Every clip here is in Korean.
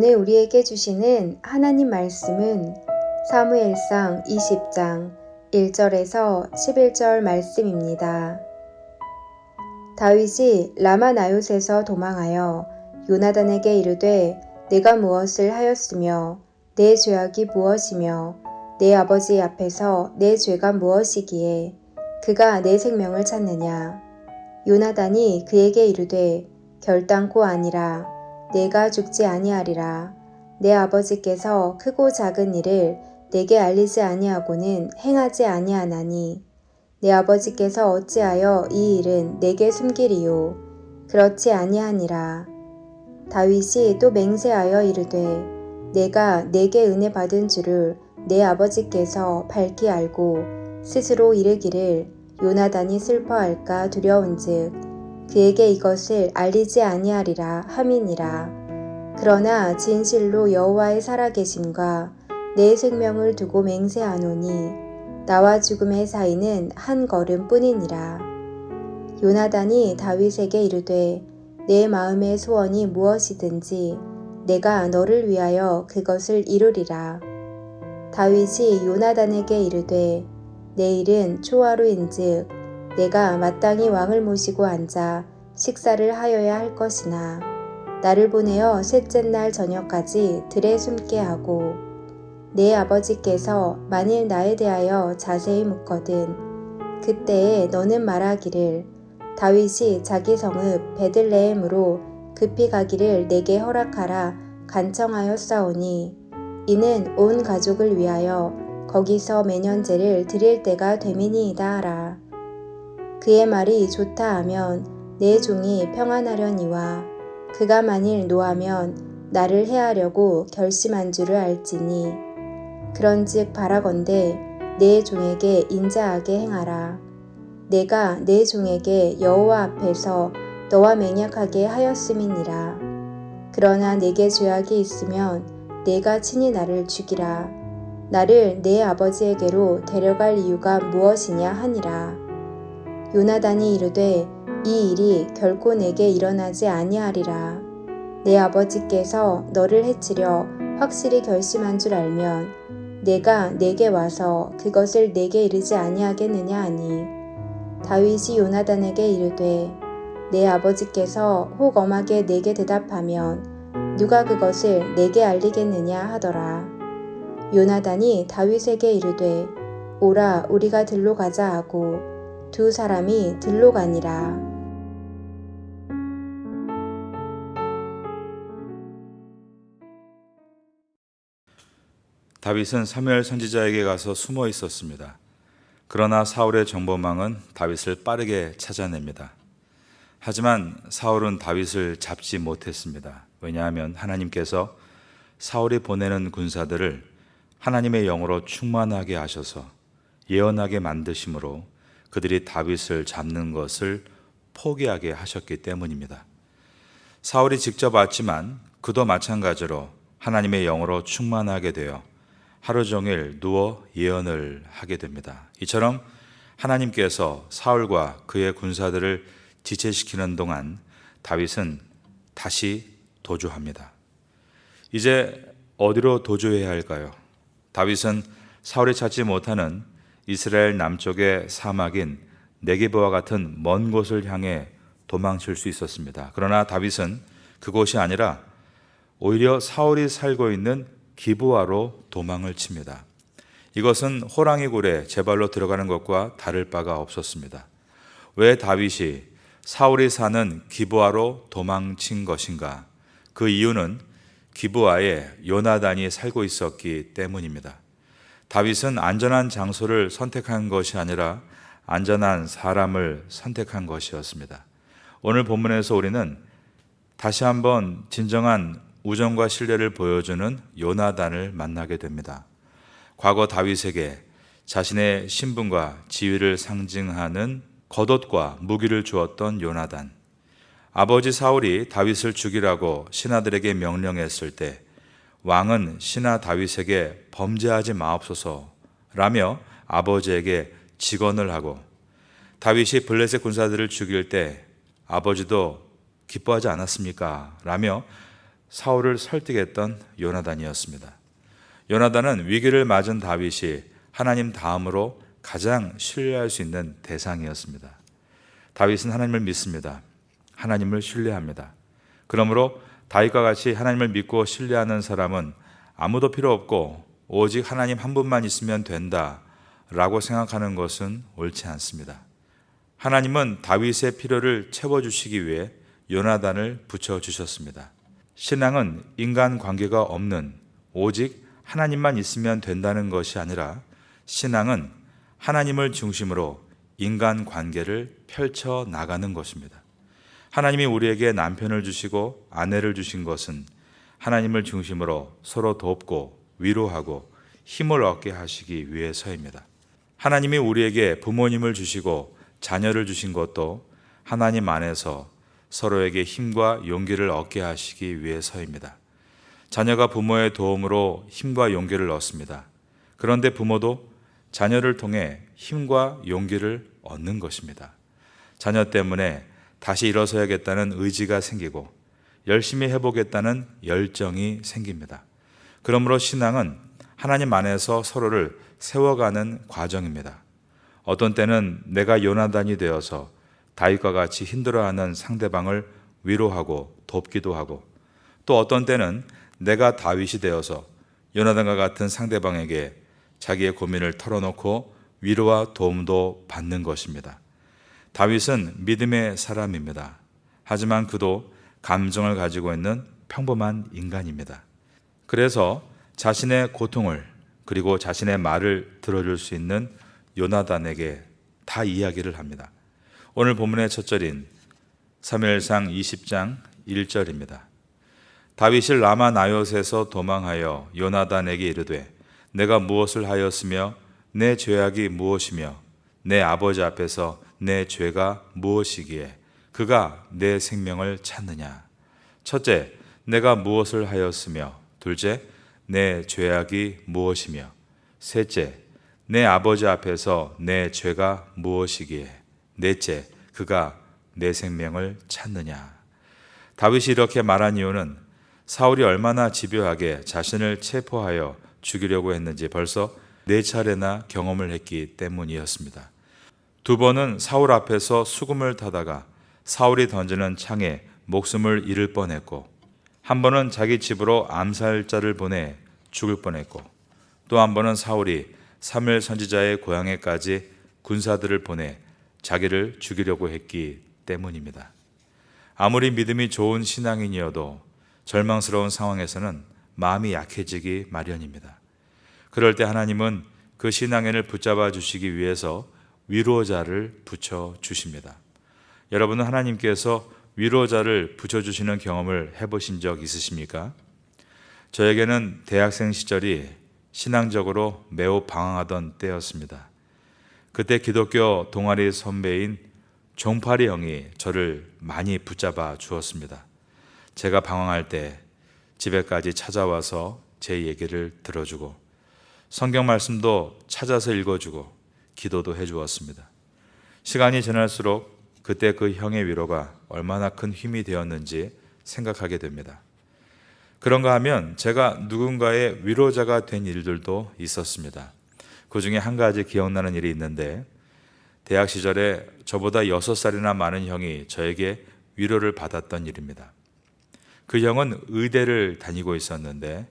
오늘 우리에게 주시는 하나님 말씀은 사무엘상 20장 1절에서 11절 말씀입니다. 다윗이 라마나요스에서 도망하여 요나단에게 이르되 내가 무엇을 하였으며 내 죄악이 무엇이며 내 아버지 앞에서 내 죄가 무엇이기에 그가 내 생명을 찾느냐. 요나단이 그에게 이르되 결단코 아니라 내가 죽지 아니하리라. 내 아버지께서 크고 작은 일을 내게 알리지 아니하고는 행하지 아니하나니 내 아버지께서 어찌하여 이 일은 내게 숨기리요. 그렇지 아니하니라. 다윗이 또 맹세하여 이르되 내가 내게 은혜 받은 줄을 내 아버지께서 밝히 알고 스스로 이르기를 요나단이 슬퍼할까 두려운즉 그에게 이것을 알리지 아니하리라 함이니라. 그러나 진실로 여호와의 살아계심과 내 생명을 두고 맹세하노니 나와 죽음의 사이는 한 걸음뿐이니라. 요나단이 다윗에게 이르되 내 마음의 소원이 무엇이든지 내가 너를 위하여 그것을 이루리라. 다윗이 요나단에게 이르되 내일은 초하루인즉 내가 마땅히 왕을 모시고 앉아 식사를 하여야 할 것이나 나를 보내어 셋째 날 저녁까지 들에 숨게 하고 내 아버지께서 만일 나에 대하여 자세히 묻거든 그때에 너는 말하기를 다윗이 자기 성읍 베들레헴으로 급히 가기를 내게 허락하라 간청하였사오니 이는 온 가족을 위하여 거기서 매년제를 드릴 때가 됨이니이다 하라. 그의 말이 좋다 하면 내 종이 평안하려니와 그가 만일 노하면 나를 해하려고 결심한 줄을 알지니 그런즉 바라건대 내 종에게 인자하게 행하라. 내가 내 종에게 여호와 앞에서 너와 맹약하게 하였음이니라. 그러나 내게 죄악이 있으면 내가 친히 나를 죽이라. 나를 내 아버지에게로 데려갈 이유가 무엇이냐 하니라. 요나단이 이르되 이 일이 결코 내게 일어나지 아니하리라. 내 아버지께서 너를 해치려 확실히 결심한 줄 알면 내가 내게 와서 그것을 내게 이르지 아니하겠느냐 하니 다윗이 요나단에게 이르되 내 아버지께서 혹 엄하게 내게 대답하면 누가 그것을 내게 알리겠느냐 하더라. 요나단이 다윗에게 이르되 오라 우리가 들로 가자 하고 두 사람이 들로 가니라. 다윗은 사무엘 선지자에게 가서 숨어 있었습니다. 그러나 사울의 정보망은 다윗을 빠르게 찾아냅니다. 하지만 사울은 다윗을 잡지 못했습니다. 왜냐하면 하나님께서 사울이 보내는 군사들을 하나님의 영으로 충만하게 하셔서 예언하게 만드심으로 그들이 다윗을 잡는 것을 포기하게 하셨기 때문입니다. 사울이 직접 왔지만 그도 마찬가지로 하나님의 영으로 충만하게 되어 하루 종일 누워 예언을 하게 됩니다. 이처럼 하나님께서 사울과 그의 군사들을 지체시키는 동안 다윗은 다시 도주합니다. 이제 어디로 도주해야 할까요? 다윗은 사울이 찾지 못하는 이스라엘 남쪽의 사막인 네게브와 같은 먼 곳을 향해 도망칠 수 있었습니다. 그러나 다윗은 그곳이 아니라 오히려 사울이 살고 있는 기브아로 도망을 칩니다. 이것은 호랑이 굴에 제 발로 들어가는 것과 다를 바가 없었습니다. 왜 다윗이 사울이 사는 기브아로 도망친 것인가? 그 이유는 기브아에 요나단이 살고 있었기 때문입니다. 다윗은 안전한 장소를 선택한 것이 아니라 안전한 사람을 선택한 것이었습니다. 오늘 본문에서 우리는 다시 한번 진정한 우정과 신뢰를 보여주는 요나단을 만나게 됩니다. 과거 다윗에게 자신의 신분과 지위를 상징하는 겉옷과 무기를 주었던 요나단. 아버지 사울이 다윗을 죽이라고 신하들에게 명령했을 때 왕은 신하 다윗에게 범죄하지 마옵소서라며 아버지에게 직언을 하고 다윗이 블레셋 군사들을 죽일 때 아버지도 기뻐하지 않았습니까? 라며 사울을 설득했던 요나단이었습니다. 요나단은 위기를 맞은 다윗이 하나님 다음으로 가장 신뢰할 수 있는 대상이었습니다. 다윗은 하나님을 믿습니다. 하나님을 신뢰합니다. 그러므로 다윗과 같이 하나님을 믿고 신뢰하는 사람은 아무도 필요 없고 오직 하나님 한 분만 있으면 된다라고 생각하는 것은 옳지 않습니다. 하나님은 다윗의 필요를 채워주시기 위해 요나단을 붙여주셨습니다. 신앙은 인간관계가 없는 오직 하나님만 있으면 된다는 것이 아니라 신앙은 하나님을 중심으로 인간관계를 펼쳐나가는 것입니다. 하나님이 우리에게 남편을 주시고 아내를 주신 것은 하나님을 중심으로 서로 돕고 위로하고 힘을 얻게 하시기 위해서입니다. 하나님이 우리에게 부모님을 주시고 자녀를 주신 것도 하나님 안에서 서로에게 힘과 용기를 얻게 하시기 위해서입니다. 자녀가 부모의 도움으로 힘과 용기를 얻습니다. 그런데 부모도 자녀를 통해 힘과 용기를 얻는 것입니다. 자녀 때문에 다시 일어서야겠다는 의지가 생기고 열심히 해보겠다는 열정이 생깁니다. 그러므로 신앙은 하나님 안에서 서로를 세워가는 과정입니다. 어떤 때는 내가 요나단이 되어서 다윗과 같이 힘들어하는 상대방을 위로하고 돕기도 하고, 또 어떤 때는 내가 다윗이 되어서 요나단과 같은 상대방에게 자기의 고민을 털어놓고 위로와 도움도 받는 것입니다. 다윗은 믿음의 사람입니다. 하지만 그도 감정을 가지고 있는 평범한 인간입니다. 그래서 자신의 고통을 그리고 자신의 말을 들어줄 수 있는 요나단에게 다 이야기를 합니다. 오늘 본문의 첫 절인 사무엘상 20장 1절입니다. 다윗이 라마 나요스에서 도망하여 요나단에게 이르되 내가 무엇을 하였으며 내 죄악이 무엇이며 내 아버지 앞에서 내 죄가 무엇이기에 그가 내 생명을 찾느냐. 첫째, 내가 무엇을 하였으며, 둘째, 내 죄악이 무엇이며, 셋째, 내 아버지 앞에서 내 죄가 무엇이기에, 넷째, 그가 내 생명을 찾느냐. 다윗이 이렇게 말한 이유는 사울이 얼마나 집요하게 자신을 체포하여 죽이려고 했는지 벌써 4차례나 경험을 했기 때문이었습니다. 두 번은 사울 앞에서 수금을 타다가 사울이 던지는 창에 목숨을 잃을 뻔했고, 한 번은 자기 집으로 암살자를 보내 죽을 뻔했고, 또 한 번은 사울이 사무엘 선지자의 고향에까지 군사들을 보내 자기를 죽이려고 했기 때문입니다. 아무리 믿음이 좋은 신앙인이어도 절망스러운 상황에서는 마음이 약해지기 마련입니다. 그럴 때 하나님은 그 신앙인을 붙잡아 주시기 위해서 위로자를 붙여주십니다. 여러분은 하나님께서 위로자를 붙여주시는 경험을 해보신 적 있으십니까? 저에게는 대학생 시절이 신앙적으로 매우 방황하던 때였습니다. 그때 기독교 동아리 선배인 종파리 형이 저를 많이 붙잡아 주었습니다. 제가 방황할 때 집에까지 찾아와서 제 얘기를 들어주고 성경 말씀도 찾아서 읽어주고 기도도 해주었습니다. 시간이 지날수록 그때 그 형의 위로가 얼마나 큰 힘이 되었는지 생각하게 됩니다. 그런가 하면 제가 누군가의 위로자가 된 일들도 있었습니다. 그 중에 한 가지 기억나는 일이 있는데, 대학 시절에 저보다 6살이나 많은 형이 저에게 위로를 받았던 일입니다. 그 형은 의대를 다니고 있었는데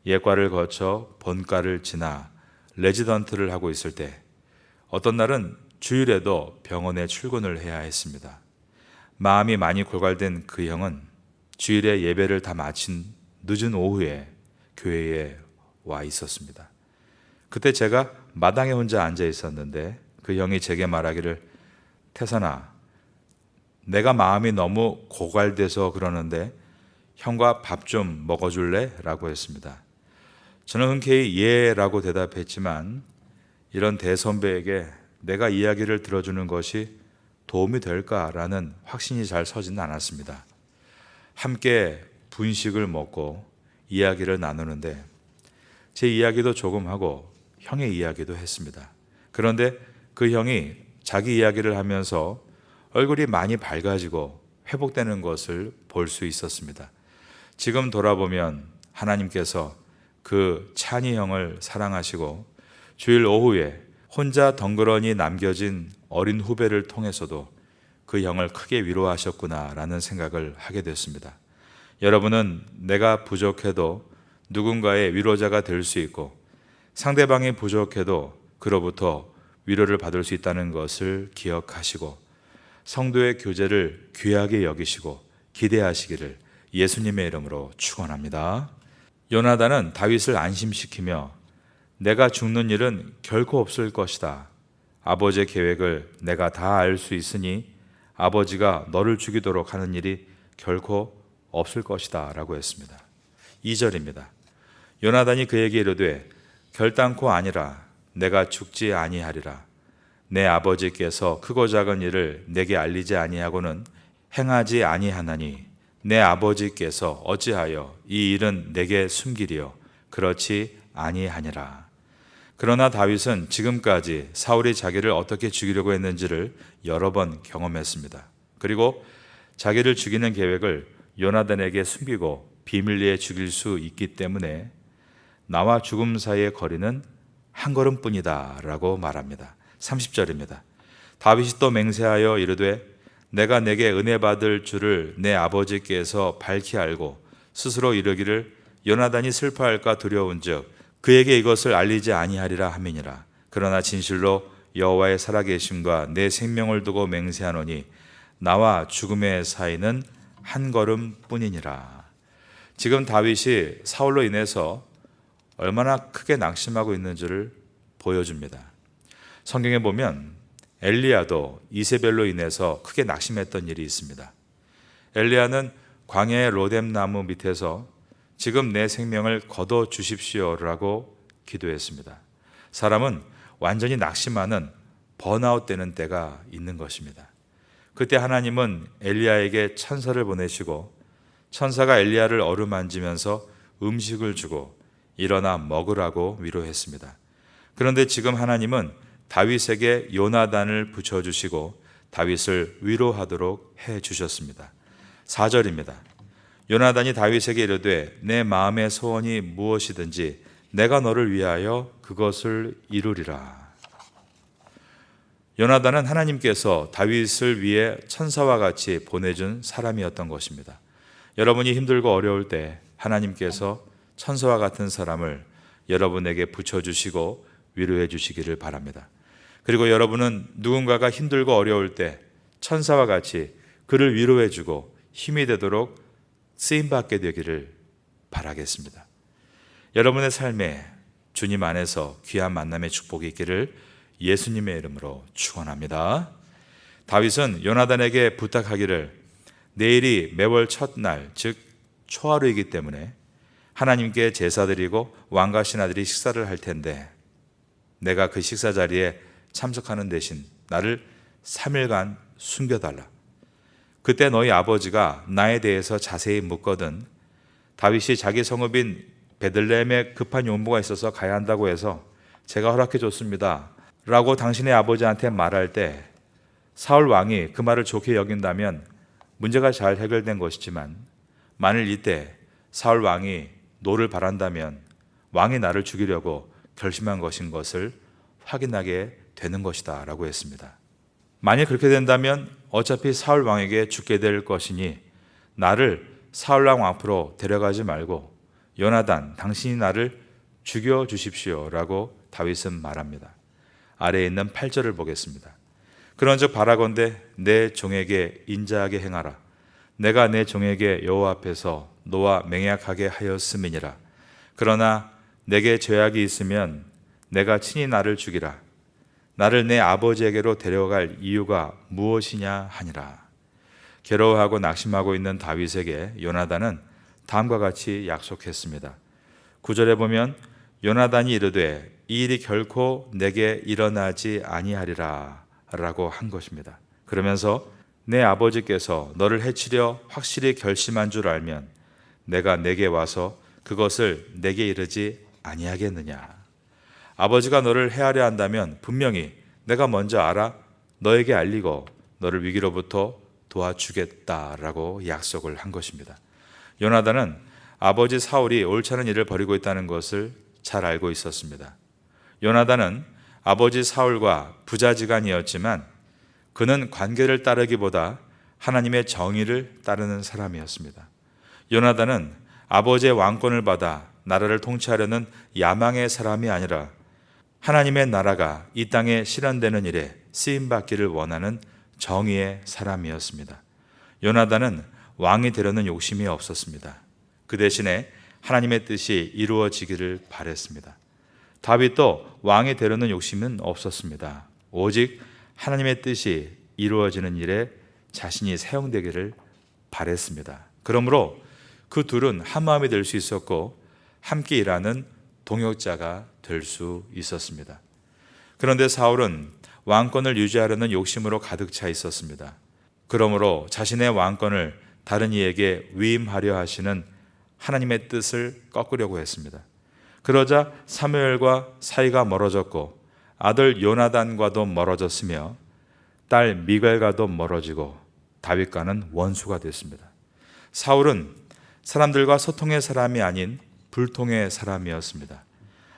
예과를 거쳐 본과를 지나 레지던트를 하고 있을 때 어떤 날은 주일에도 병원에 출근을 해야 했습니다. 마음이 많이 골갈된 그 형은 주일에 예배를 다 마친 늦은 오후에 교회에 와 있었습니다. 그때 제가 마당에 혼자 앉아 있었는데 그 형이 제게 말하기를, 태선아, 내가 마음이 너무 고갈돼서 그러는데 형과 밥 좀 먹어줄래? 라고 했습니다. 저는 흔쾌히 예 라고 대답했지만 이런 대선배에게 내가 이야기를 들어주는 것이 도움이 될까라는 확신이 잘 서지는 않았습니다. 함께 분식을 먹고 이야기를 나누는데 제 이야기도 조금 하고 형의 이야기도 했습니다. 그런데 그 형이 자기 이야기를 하면서 얼굴이 많이 밝아지고 회복되는 것을 볼 수 있었습니다. 지금 돌아보면 하나님께서 그 찬이 형을 사랑하시고 주일 오후에 혼자 덩그러니 남겨진 어린 후배를 통해서도 그 형을 크게 위로하셨구나라는 생각을 하게 됐습니다. 여러분은 내가 부족해도 누군가의 위로자가 될 수 있고 상대방이 부족해도 그로부터 위로를 받을 수 있다는 것을 기억하시고 성도의 교제를 귀하게 여기시고 기대하시기를 예수님의 이름으로 축원합니다. 요나단은 다윗을 안심시키며 내가 죽는 일은 결코 없을 것이다. 아버지의 계획을 내가 다 알 수 있으니 아버지가 너를 죽이도록 하는 일이 결코 없을 것이다 라고 했습니다. 2절입니다. 요나단이 그에게 이르되 결단코 아니라 내가 죽지 아니하리라. 내 아버지께서 크고 작은 일을 내게 알리지 아니하고는 행하지 아니하나니 내 아버지께서 어찌하여 이 일은 내게 숨기리요 그렇지 아니하니라. 그러나 다윗은 지금까지 사울이 자기를 어떻게 죽이려고 했는지를 여러 번 경험했습니다. 그리고 자기를 죽이는 계획을 요나단에게 숨기고 비밀리에 죽일 수 있기 때문에 나와 죽음 사이의 거리는 한 걸음뿐이다 라고 말합니다. 30절입니다. 다윗이 또 맹세하여 이르되 내가 내게 은혜 받을 줄을 내 아버지께서 밝히 알고 스스로 이르기를 요나단이 슬퍼할까 두려운즉 그에게 이것을 알리지 아니하리라 함이니라. 그러나 진실로 여호와의 살아계심과 내 생명을 두고 맹세하노니 나와 죽음의 사이는 한 걸음뿐이니라. 지금 다윗이 사울로 인해서 얼마나 크게 낙심하고 있는지를 보여줍니다. 성경에 보면 엘리야도 이세벨로 인해서 크게 낙심했던 일이 있습니다. 엘리야는 광야의 로뎀나무 밑에서 지금 내 생명을 거둬 주십시오라고 기도했습니다. 사람은 완전히 낙심하는 번아웃 되는 때가 있는 것입니다. 그때 하나님은 엘리야에게 천사를 보내시고 천사가 엘리야를 어루만지면서 음식을 주고 일어나 먹으라고 위로했습니다. 그런데 지금 하나님은 다윗에게 요나단을 붙여주시고 다윗을 위로하도록 해주셨습니다. 4절입니다. 요나단이 다윗에게 이르되 내 마음의 소원이 무엇이든지 내가 너를 위하여 그것을 이루리라. 요나단은 하나님께서 다윗을 위해 천사와 같이 보내준 사람이었던 것입니다. 여러분이 힘들고 어려울 때 하나님께서 천사와 같은 사람을 여러분에게 붙여주시고 위로해 주시기를 바랍니다. 그리고 여러분은 누군가가 힘들고 어려울 때 천사와 같이 그를 위로해 주고 힘이 되도록 쓰임받게 되기를 바라겠습니다. 여러분의 삶에 주님 안에서 귀한 만남의 축복이 있기를 예수님의 이름으로 축원합니다. 다윗은 요나단에게 부탁하기를 내일이 매월 첫날 즉 초하루이기 때문에 하나님께 제사드리고 왕과 신하들이 식사를 할 텐데 내가 그 식사 자리에 참석하는 대신 나를 3일간 숨겨달라. 그때 너희 아버지가 나에 대해서 자세히 묻거든 다윗이 자기 성읍인 베들레헴에 급한 용무가 있어서 가야 한다고 해서 제가 허락해 줬습니다 라고 당신의 아버지한테 말할 때 사울 왕이 그 말을 좋게 여긴다면 문제가 잘 해결된 것이지만 만일 이때 사울 왕이 노를 바란다면 왕이 나를 죽이려고 결심한 것인 것을 확인하게 되는 것이다 라고 했습니다. 만일 그렇게 된다면 어차피 사울 왕에게 죽게 될 것이니 나를 사울 왕 앞으로 데려가지 말고 요나단 당신이 나를 죽여 주십시오 라고 다윗은 말합니다. 아래에 있는 8절을 보겠습니다. 그런즉 바라건대 내 종에게 인자하게 행하라. 내가 내 종에게 여호와 앞에서 너와 맹약하게 하였음이니라. 그러나 내게 죄악이 있으면 내가 친히 나를 죽이라. 나를 내 아버지에게로 데려갈 이유가 무엇이냐 하니라. 괴로워하고 낙심하고 있는 다윗에게 요나단은 다음과 같이 약속했습니다. 9절에 보면 요나단이 이르되 이 일이 결코 내게 일어나지 아니하리라 라고 한 것입니다. 그러면서 내 아버지께서 너를 해치려 확실히 결심한 줄 알면 내가 내게 와서 그것을 내게 이르지 아니하겠느냐. 아버지가 너를 해하려 한다면 분명히 내가 먼저 알아 너에게 알리고 너를 위기로부터 도와주겠다라고 약속을 한 것입니다. 요나단은 아버지 사울이 옳지 않은 일을 벌이고 있다는 것을 잘 알고 있었습니다. 요나단은 아버지 사울과 부자지간이었지만 그는 관계를 따르기보다 하나님의 정의를 따르는 사람이었습니다. 요나단은 아버지의 왕권을 받아 나라를 통치하려는 야망의 사람이 아니라 하나님의 나라가 이 땅에 실현되는 일에 쓰임받기를 원하는 정의의 사람이었습니다. 요나단은 왕이 되려는 욕심이 없었습니다. 그 대신에 하나님의 뜻이 이루어지기를 바랬습니다. 다윗도 왕이 되려는 욕심은 없었습니다. 오직 하나님의 뜻이 이루어지는 일에 자신이 사용되기를 바랬습니다. 그러므로 그 둘은 한 마음이 될 수 있었고 함께 일하는 동역자가 될 수 있었습니다. 그런데 사울은 왕권을 유지하려는 욕심으로 가득 차 있었습니다. 그러므로 자신의 왕권을 다른 이에게 위임하려 하시는 하나님의 뜻을 꺾으려고 했습니다. 그러자 사무엘과 사이가 멀어졌고 아들 요나단과도 멀어졌으며 딸 미갈과도 멀어지고 다윗과는 원수가 됐습니다. 사울은 사람들과 소통의 사람이 아닌 불통의 사람이었습니다.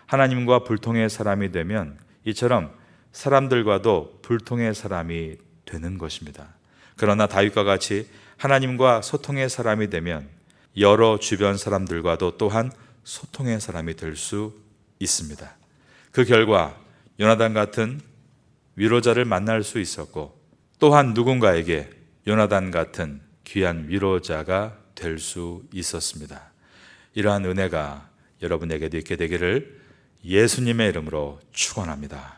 하나님과 불통의 사람이 되면 이처럼 사람들과도 불통의 사람이 되는 것입니다. 그러나 다윗과 같이 하나님과 소통의 사람이 되면 여러 주변 사람들과도 또한 소통의 사람이 될 수 있습니다. 그 결과 요나단 같은 위로자를 만날 수 있었고 또한 누군가에게 요나단 같은 귀한 위로자가 될 수 있었습니다. 이러한 은혜가 여러분에게도 있게 되기를 예수님의 이름으로 축원합니다.